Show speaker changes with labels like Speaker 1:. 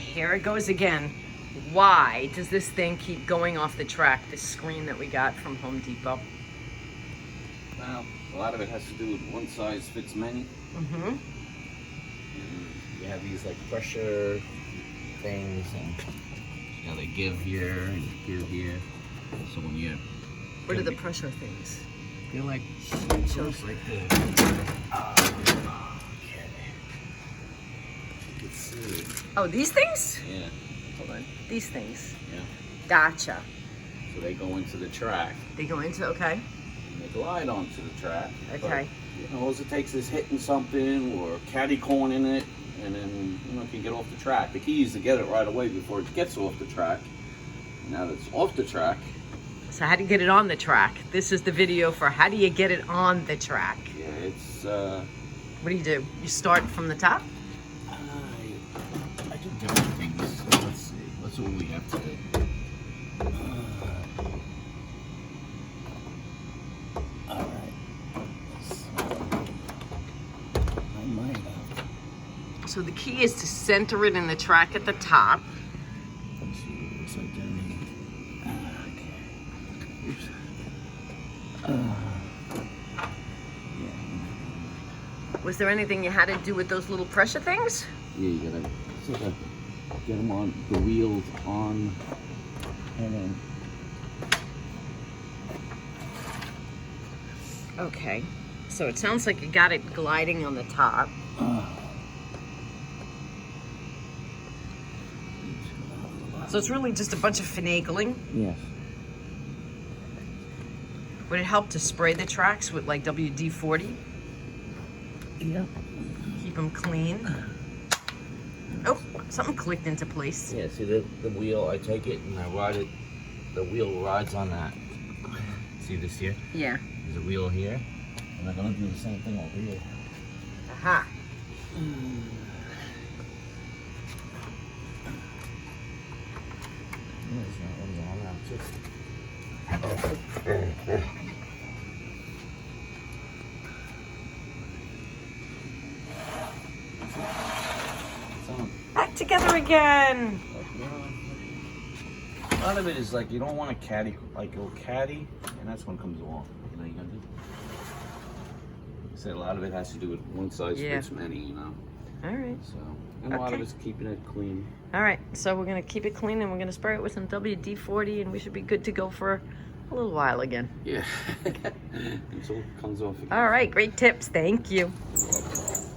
Speaker 1: here it goes again. Why does this thing keep going off the track, this screen that we got from Home Depot?
Speaker 2: Well, a lot of it has to do with one size fits many.
Speaker 1: Mm-hmm.
Speaker 2: And you have these like pressure things, and you know, they give here and give here. So when you...
Speaker 1: What are the pressure things?
Speaker 2: They're like...
Speaker 1: Shows
Speaker 2: like this. Okay. You can see.
Speaker 1: Oh, these things?
Speaker 2: Yeah. Hold on.
Speaker 1: These things.
Speaker 2: Yeah.
Speaker 1: Gotcha.
Speaker 2: So they go into the track.
Speaker 1: They go into, okay.
Speaker 2: And they glide onto the track.
Speaker 1: Okay.
Speaker 2: But, you know, all it takes is hitting something or catty corning in it, and then, you know, it can get off the track. The key is to get it right away before it gets off the track. Now that it's off the track.
Speaker 1: So how do you get it on the track? This is the video for how do you get it on the track.
Speaker 2: Yeah, it's...
Speaker 1: What do? You start from the top?
Speaker 2: I do different things. Let's see. Let's see what we have to do. Alright. I might have.
Speaker 1: So the key is to center it in the track at the top.
Speaker 2: Let's see what it looks like down here. Okay. Oops. Yeah.
Speaker 1: Was there anything you had to do with those little pressure things?
Speaker 2: Yeah, you gotta sort of get them on, the wheels on, and then...
Speaker 1: Okay. So it sounds like you got it gliding on the top. So it's really just a bunch of finagling.
Speaker 2: Yes.
Speaker 1: Would it help to spray the tracks with like WD-40?
Speaker 2: Yeah.
Speaker 1: Keep them clean. Oh, something clicked into place.
Speaker 2: Yeah, see the wheel, I take it and I ride it, the wheel rides on that. See this here?
Speaker 1: Yeah.
Speaker 2: There's a wheel here, and I'm gonna do the same thing over here.
Speaker 1: Aha. Back together again.
Speaker 2: A lot of it is like you don't want to caddy, like go caddy, and that's when it comes along. You know, you gotta do. Like I said, a lot of it has to do with one size fits many. You know.
Speaker 1: All right.
Speaker 2: So, and a lot of it's keeping it clean.
Speaker 1: All right. So we're gonna keep it clean, and we're gonna spray it with some WD-40, and we should be good to go for a little while again.
Speaker 2: Yeah. Until it comes off again.
Speaker 1: All right. Great tips. Thank you.
Speaker 2: You're welcome.